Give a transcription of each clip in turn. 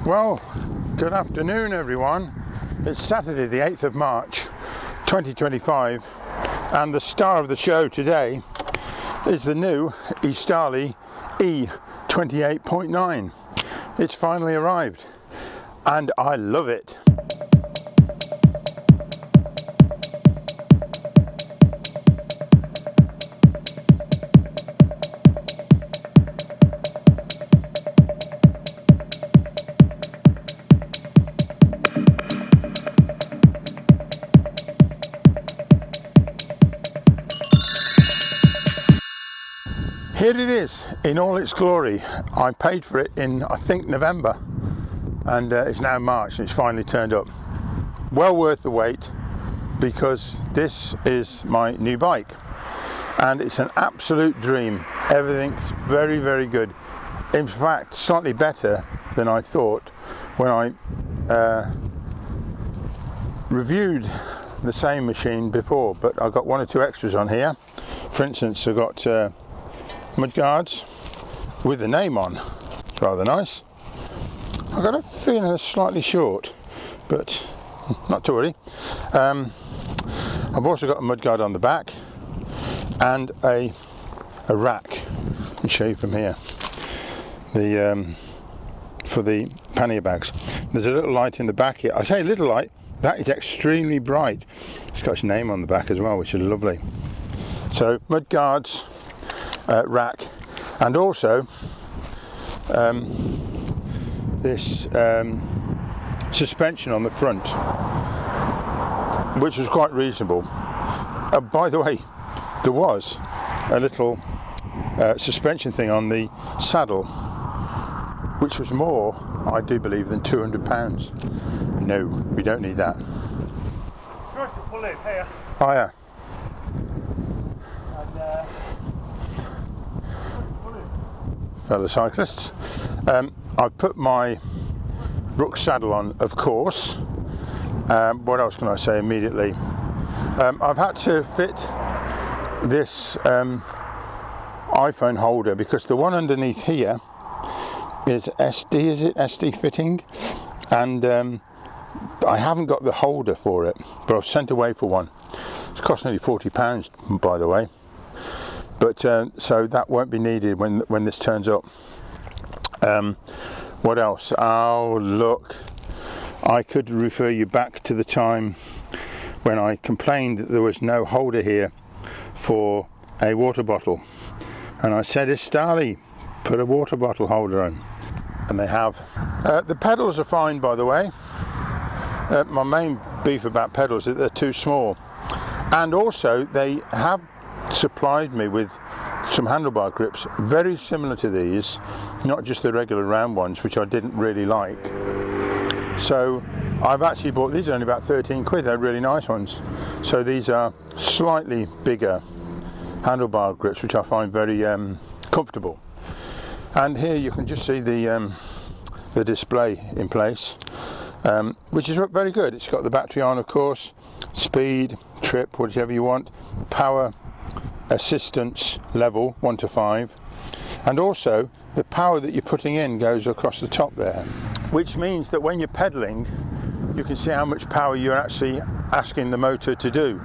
Well, good afternoon everyone. It's Saturday the 8th of March 2025 and the star of the show today is the new Estarli E28.9. It's finally arrived and I love it. Here it is in all its glory. I paid for it in, I think, November, and it's now March and it's finally turned up. Well worth the wait, because this is my new bike and it's an absolute dream. Everything's very, very good. In fact, slightly better than I thought when I reviewed the same machine before, but I've got one or two extras on here. For instance, I've got mudguards with the name on. It's rather nice. I've got a feeling they're slightly short, but not to worry. I've also got a mudguard on the back and a rack. Let me show you from here. For the pannier bags. There's a little light in the back here. I say little light, that is extremely bright. It's got its name on the back as well, which is lovely. So mudguards, rack, and also this suspension on the front, which was quite reasonable. By the way, there was a little suspension thing on the saddle, which was more, I do believe, than £200. No, we don't need that. Try to pull in here. Oh yeah. Fellow cyclists, I've put my Rook saddle on, of course. What else can I say immediately? I've had to fit this iPhone holder because the one underneath here is SD fitting, and I haven't got the holder for it, but I've sent away for one. It's cost nearly £40, by the way. But so that won't be needed when this turns up. What else? Oh look, I could refer you back to the time when I complained that there was no holder here for a water bottle, and I said, Estarli, put a water bottle holder on, and they have. The pedals are fine, by the way. My main beef about pedals is that they're too small, and also they have supplied me with some handlebar grips very similar to these, not just the regular round ones, which I didn't really like. So I've actually bought these, are only about 13 quid. They're really nice ones. So these are slightly bigger handlebar grips, which I find very comfortable. And here you can just see the display in place, which is very good. It's got the battery on, of course, speed, trip, whatever you want, power, assistance level 1 to 5, and also the power that you're putting in goes across the top there, which means that when you're pedaling you can see how much power you're actually asking the motor to do,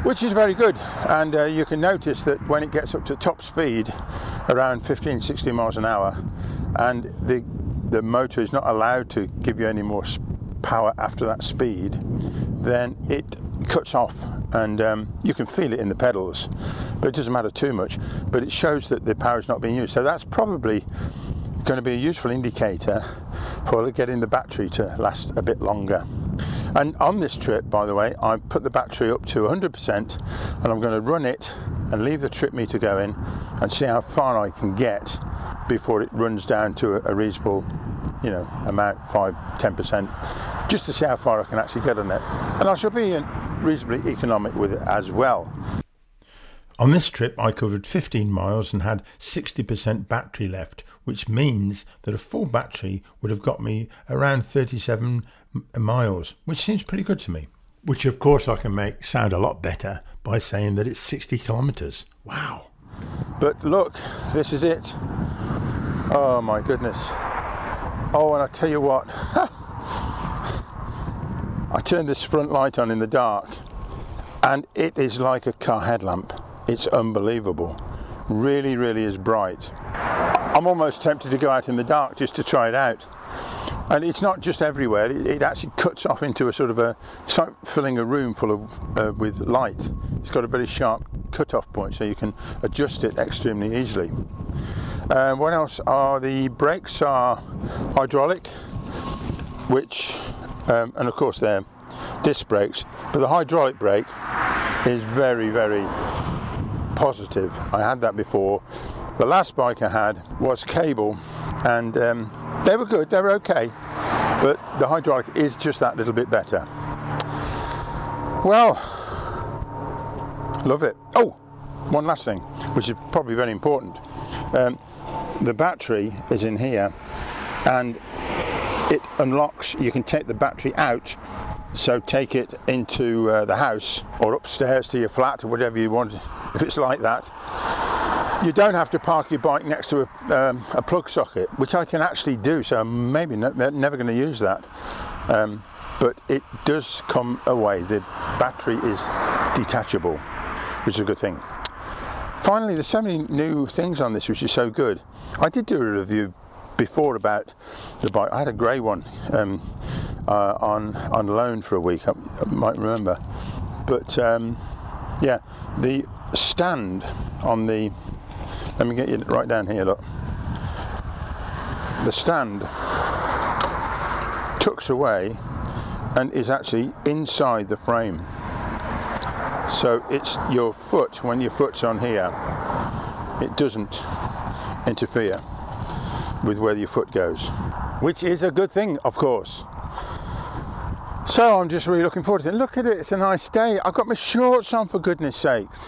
which is very good. And you can notice that when it gets up to top speed around 15-16 miles an hour, and the motor is not allowed to give you any more power after that speed, then it cuts off, and you can feel it in the pedals, but it doesn't matter too much. But it shows that the power is not being used, so that's probably going to be a useful indicator for getting the battery to last a bit longer. And on this trip, by the way, I put the battery up to 100%, and I'm going to run it and leave the trip meter going and see how far I can get before it runs down to a reasonable, amount, 5-10%, just to see how far I can actually get on it. And I shall be reasonably economic with it as well. On this trip I covered 15 miles and had 60% battery left, which means that a full battery would have got me around 37 miles, which seems pretty good to me. Which of course I can make sound a lot better by saying that it's 60 kilometres. Wow. But look, this is it. Oh my goodness. Oh, and I tell you what, I turned this front light on in the dark and it is like a car headlamp. It's unbelievable. Really, really is bright. I'm almost tempted to go out in the dark just to try it out. And it's not just everywhere, it actually cuts off into a sort of it's like filling a room full of with light. It's got a very sharp cut-off point, so you can adjust it extremely easily. What else are the brakes? Are hydraulic, which, and of course they're disc brakes, but the hydraulic brake is very, very positive. I had that before. The last bike I had was cable, and they were good, they were okay, but the hydraulic is just that little bit better. Well, love it. Oh, one last thing, which is probably very important. The battery is in here, and it unlocks. You can take the battery out, so take it into the house or upstairs to your flat or whatever you want, if it's like that. You don't have to park your bike next to a plug socket, which I can actually do, so I'm maybe never going to use that. But it does come away. The battery is detachable, which is a good thing. Finally, there's so many new things on this, which is so good. I did do a review before about the bike. I had a grey one on loan for a week, I might remember. But yeah, the stand on the, let me get you right down here, look. The stand tucks away and is actually inside the frame. So it's your foot, when your foot's on here, it doesn't interfere with where your foot goes, which is a good thing, of course. So I'm just really looking forward to it. Look at it, it's a nice day. I've got my shorts on, for goodness sakes.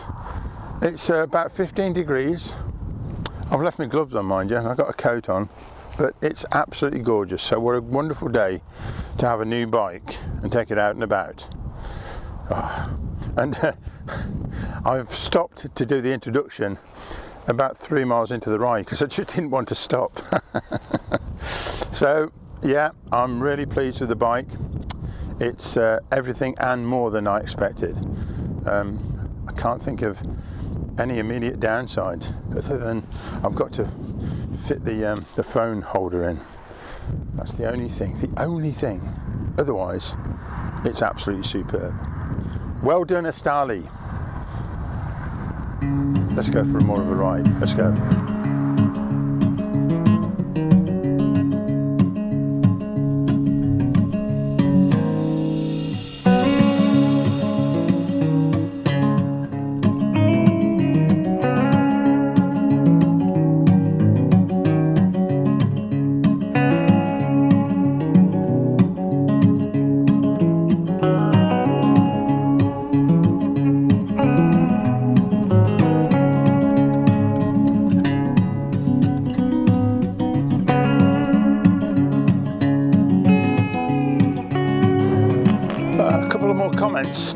It's about 15 degrees. I've left my gloves on, mind you, and I've got a coat on, but it's absolutely gorgeous. So what a wonderful day to have a new bike and take it out and about. Oh. And I've stopped to do the introduction about 3 miles into the ride because I just didn't want to stop. So yeah, I'm really pleased with the bike. It's everything and more than I expected. I can't think of any immediate downside other than I've got to fit the phone holder in. That's the only thing. Otherwise, it's absolutely superb. Well done, Estarli. Let's go for more of a ride. Let's go.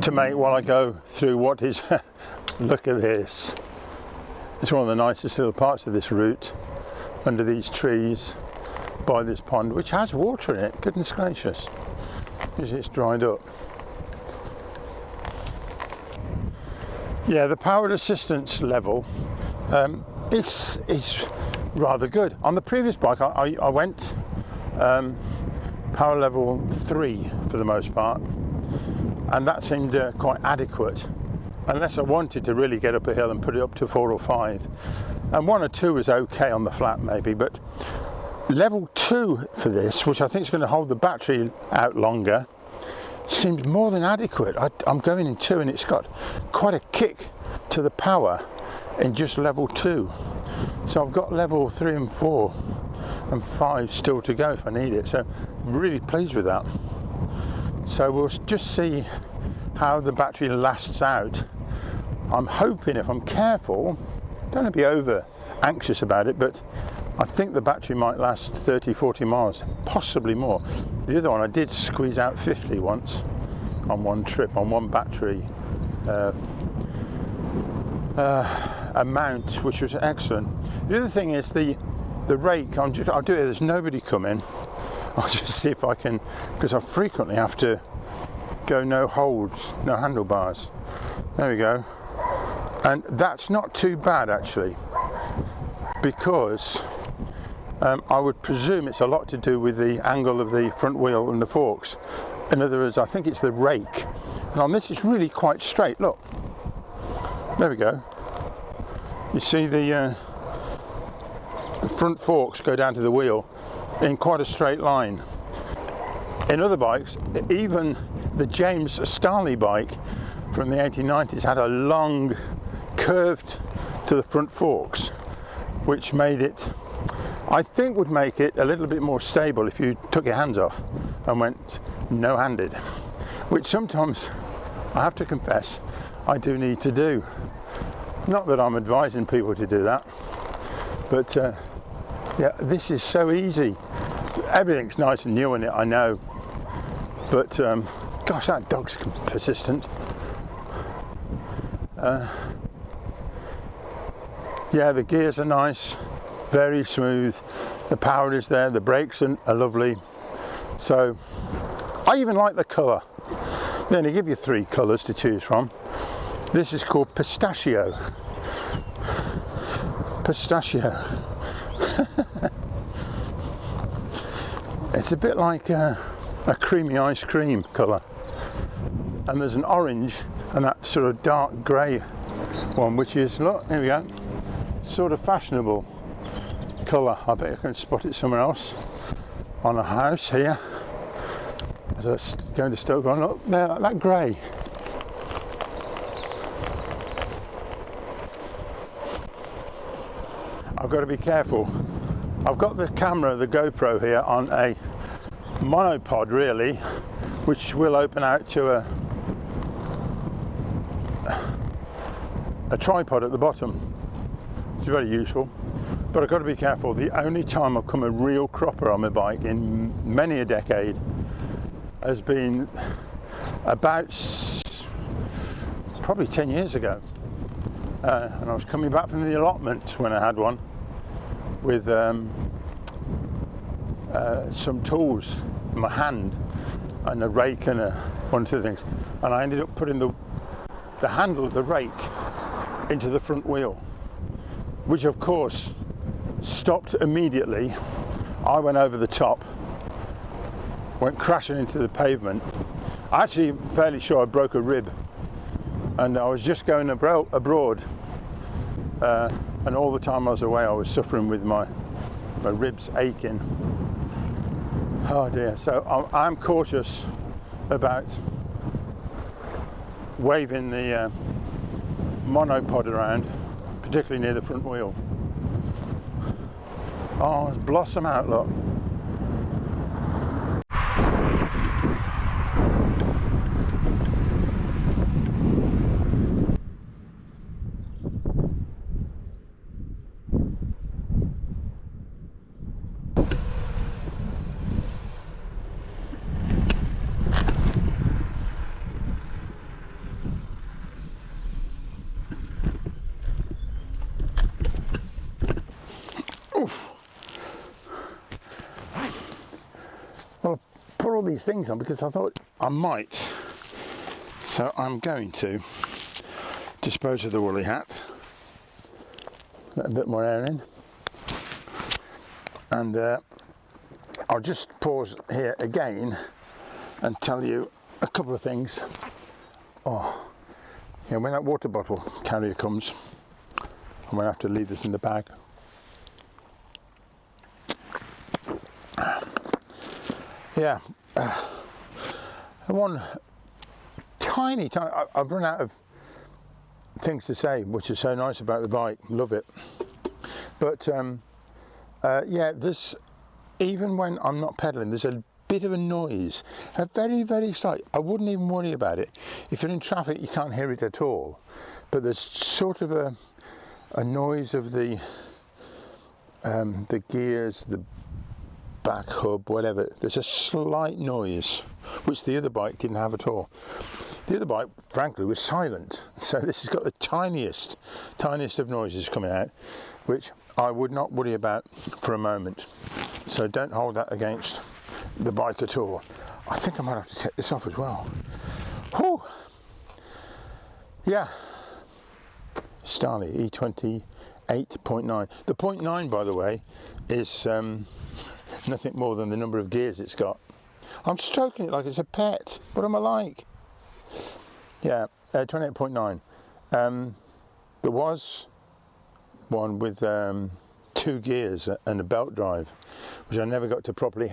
To make while I go through what is look at this. It's one of the nicest little parts of this route, under these trees by this pond, which has water in it. Goodness gracious, it's dried up. Yeah, the powered assistance level is rather good. On the previous bike I went power level 3 for the most part, and that seemed quite adequate, unless I wanted to really get up a hill and put it up to 4 or 5. And 1 or 2 was okay on the flat maybe, but level 2 for this, which I think is going to hold the battery out longer, seems more than adequate. I'm going in 2 and it's got quite a kick to the power in just level 2. So I've got level 3 and 4 and 5 still to go if I need it. So I'm really pleased with that. So we'll just see how the battery lasts out. I'm hoping, if I'm careful, don't want to be over anxious about it, but I think the battery might last 30-40 miles, possibly more. The other one I did squeeze out 50 once on one trip on one battery amount, which was excellent. The other thing is the rake. I'll do it. There's nobody coming. I'll just see if I can, because I frequently have to go no holds, no handlebars. There we go. And that's not too bad actually, because I would presume it's a lot to do with the angle of the front wheel and the forks. In other words, I think it's the rake. And on this it's really quite straight, look. There we go. You see the front forks go down to the wheel in quite a straight line. In other bikes, even the James Estarli bike from the 1890s had a long curved to the front forks, which made it, I think would make it a little bit more stable if you took your hands off and went no-handed, which sometimes, I have to confess, I do need to do. Not that I'm advising people to do that, but yeah, this is so easy. Everything's nice and new in it, I know, but gosh, that dog's persistent. Yeah, the gears are nice, very smooth, the power is there, the brakes are lovely. So I even like the colour. Then they give you 3 colours to choose from. This is called pistachio. Pistachio. It's a bit like a creamy ice cream colour. And there's an orange and that sort of dark grey one, which is, look, here we go, sort of fashionable colour. I bet you can spot it somewhere else on a house here. As I was going to Stoke on, look there, like that grey. I've got to be careful. I've got the camera, the GoPro here, on a monopod really, which will open out to a tripod at the bottom, which is very useful. But I've got to be careful. The only time I've come a real cropper on my bike in many a decade has been about probably 10 years ago. And I was coming back from the allotment when I had one with some tools in my hand and a rake and one or two things, and I ended up putting the handle of the rake into the front wheel, which of course stopped immediately. I went over the top, went crashing into the pavement. Actually, fairly sure I broke a rib, and I was just going abroad, and all the time I was away I was suffering with my ribs aching. Oh dear. So I'm cautious about waving the monopod around, particularly near the front wheel. Oh, it's blossom out, look. Well, I put all these things on because I thought I might. So I'm going to dispose of the woolly hat, let a bit more air in, and I'll just pause here again and tell you a couple of things. Oh, yeah, when that water bottle carrier comes, I'm going to have to leave this in the bag. Yeah, one tiny, I've run out of things to say, which is so nice about the bike, love it. But yeah, even when I'm not pedaling, there's a bit of a noise, a very, very slight. I wouldn't even worry about it. If you're in traffic, you can't hear it at all. But there's sort of a noise of the gears, the back hub, whatever. There's a slight noise, which the other bike didn't have at all. The other bike, frankly, was silent. So this has got the tiniest of noises coming out, which I would not worry about for a moment. So don't hold that against the bike at all. I think I might have to take this off as well. Whew. Yeah, Estarli E28.9. The 0.9, by the way, is nothing more than the number of gears it's got. I'm stroking it like it's a pet. What am I like? Yeah, 28.9. There was one with 2 gears and a belt drive, which I never got to properly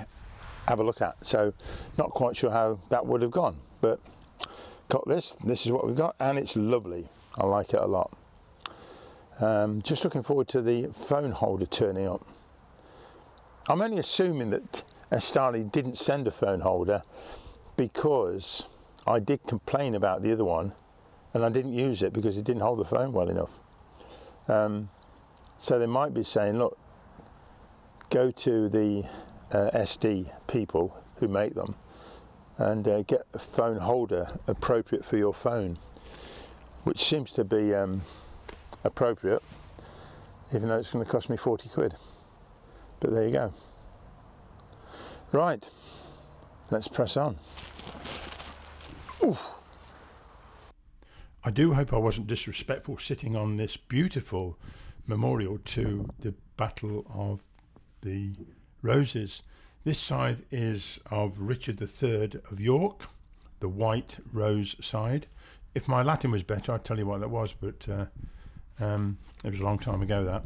have a look at, so not quite sure how that would have gone, but got this is what we've got, and it's lovely. I like it a lot. Just looking forward to the phone holder turning up. I'm only assuming that Estarli didn't send a phone holder because I did complain about the other one and I didn't use it because it didn't hold the phone well enough. So they might be saying, look, go to the SD people who make them and get a phone holder appropriate for your phone, which seems to be appropriate, even though it's going to cost me 40 quid. But there you go. Right, let's press on. Oof. I do hope I wasn't disrespectful sitting on this beautiful memorial to the Battle of the Roses. This side is of Richard III of York, the white rose side. If my Latin was better, I'd tell you what that was, but it was a long time ago, that.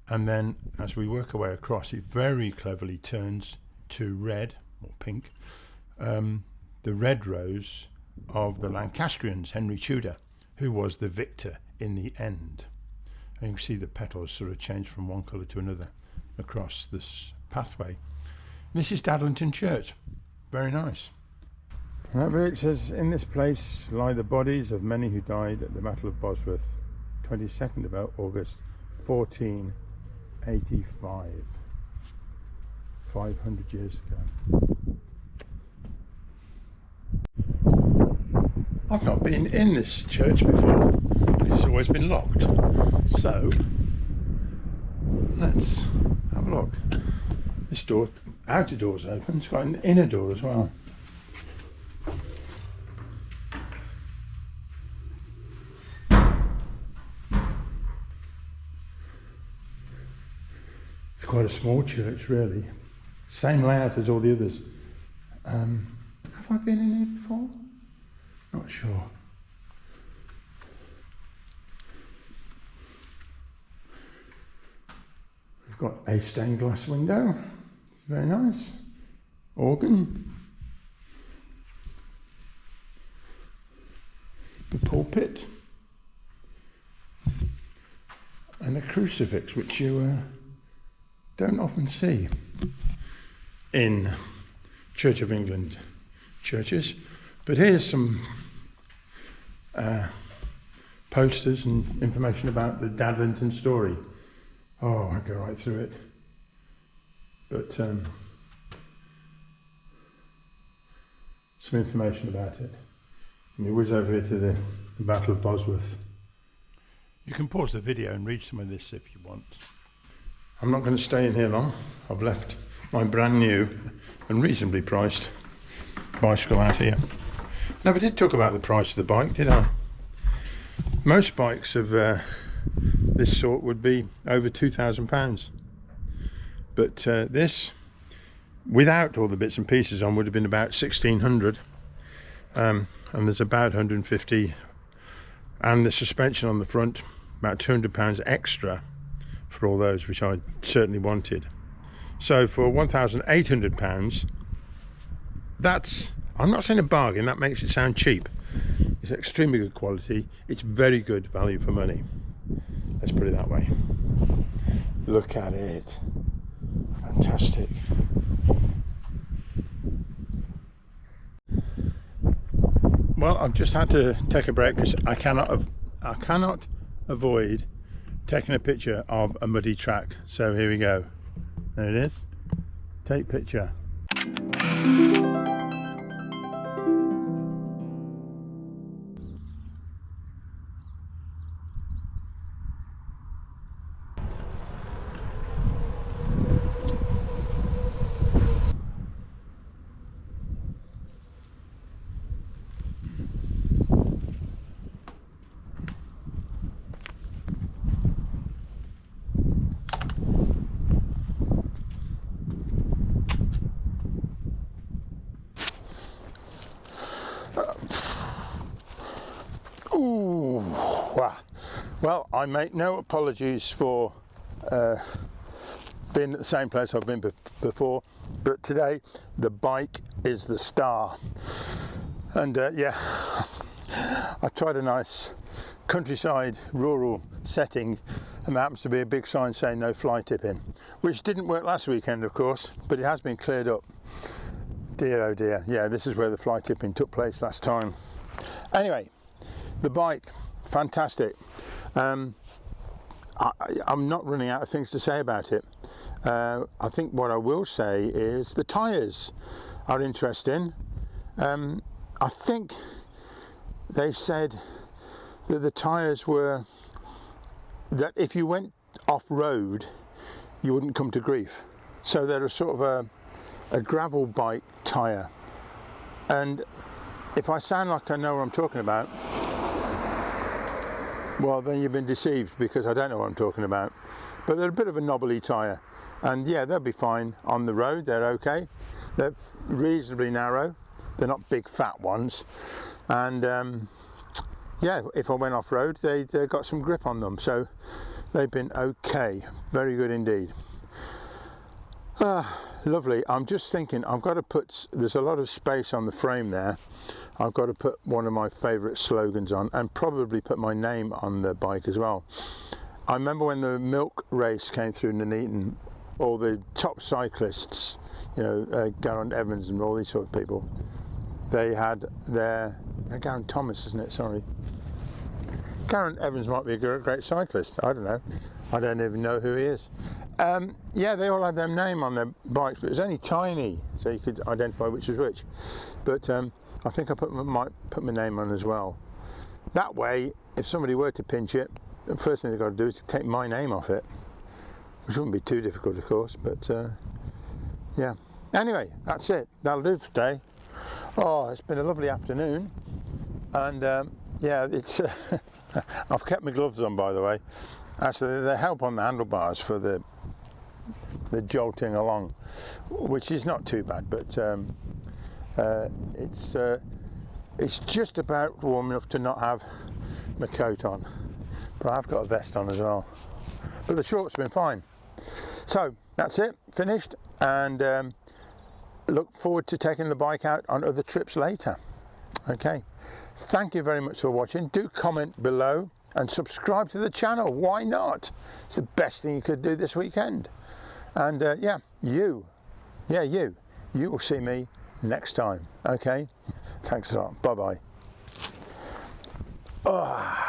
And then as we work our way across, it very cleverly turns to red, or pink, the red rose of the Lancastrians, Henry Tudor, who was the victor in the end. And you can see the petals sort of change from one colour to another across this pathway. This is Dadlington Church. Very nice. And that bit says, in this place lie the bodies of many who died at the Battle of Bosworth, 22nd of August 1485. 500 years ago. I've not been in this church before. It's always been locked. So let's have a look. This door, outer door's open. It's got an inner door as well. It's quite a small church, really. Same layout as all the others. Have I been in here before? Not sure. We've got a stained glass window. Very nice. Organ. The pulpit. And a crucifix, which you don't often see in Church of England churches. But here's some posters and information about the Dadlington story. Oh, I go right through it. But some information about it. Let me whiz over here to the Battle of Bosworth. You can pause the video and read some of this if you want. I'm not going to stay in here long. I've left my brand new and reasonably priced bicycle out here. Never did talk about the price of the bike, did I? Most bikes of this sort would be over £2,000, but this, without all the bits and pieces on, would have been about 1,600, and there's about 150, and the suspension on the front, about £200 extra for all those, which I certainly wanted. So for £1,800, that's, I'm not saying a bargain, that makes it sound cheap. It's extremely good quality. It's very good value for money. Let's put it that way. Look at it. Fantastic. Well, I've just had to take a break because I cannot avoid taking a picture of a muddy track. So here we go. There it is. Take picture. Ooh, wow. Well, I make no apologies for being at the same place I've been before, but today the bike is the star. And yeah, I tried a nice countryside rural setting, and there happens to be a big sign saying no fly tipping, which didn't work last weekend, of course, but it has been cleared up. Dear oh dear, yeah, this is where the fly tipping took place last time. Anyway, the bike, fantastic. I'm not running out of things to say about it. I think what I will say is the tyres are interesting. I think they said that the tyres were, that if you went off-road you wouldn't come to grief. So they're a sort of a gravel bike tyre. And if I sound like I know what I'm talking about, well, then you've been deceived, because I don't know what I'm talking about. But they're a bit of a knobbly tyre, and yeah, they'll be fine on the road. They're okay. They're reasonably narrow. They're not big fat ones, and yeah, if I went off road, they got some grip on them, so they've been okay. Very good indeed. Lovely. I'm just thinking, I've got to put, there's a lot of space on the frame there. I've got to put one of my favourite slogans on, and probably put my name on the bike as well. I remember when the milk race came through Nuneaton, all the top cyclists, you know, Geraint Evans and all these sort of people, they had their, Geraint Thomas, isn't it? Sorry. Geraint Evans might be a great cyclist. I don't know. I don't even know who he is. Yeah, they all had their name on their bikes, but it was only tiny, so you could identify which was which. But I think I might put my name on as well. That way, if somebody were to pinch it, the first thing they've got to do is take my name off it, which wouldn't be too difficult, of course. But yeah. Anyway, that's it. That'll do for today. Oh, it's been a lovely afternoon, and yeah, it's. I've kept my gloves on, by the way. Actually, they help on the handlebars for the jolting along, which is not too bad, but it's just about warm enough to not have my coat on. But I've got a vest on as well. But the shorts have been fine. So that's it, finished, and look forward to taking the bike out on other trips later. Okay, thank you very much for watching. Do comment below and subscribe to the channel. Why not? It's the best thing you could do this weekend. And yeah, you will see me next time. Okay, thanks a lot. Bye bye. Oh.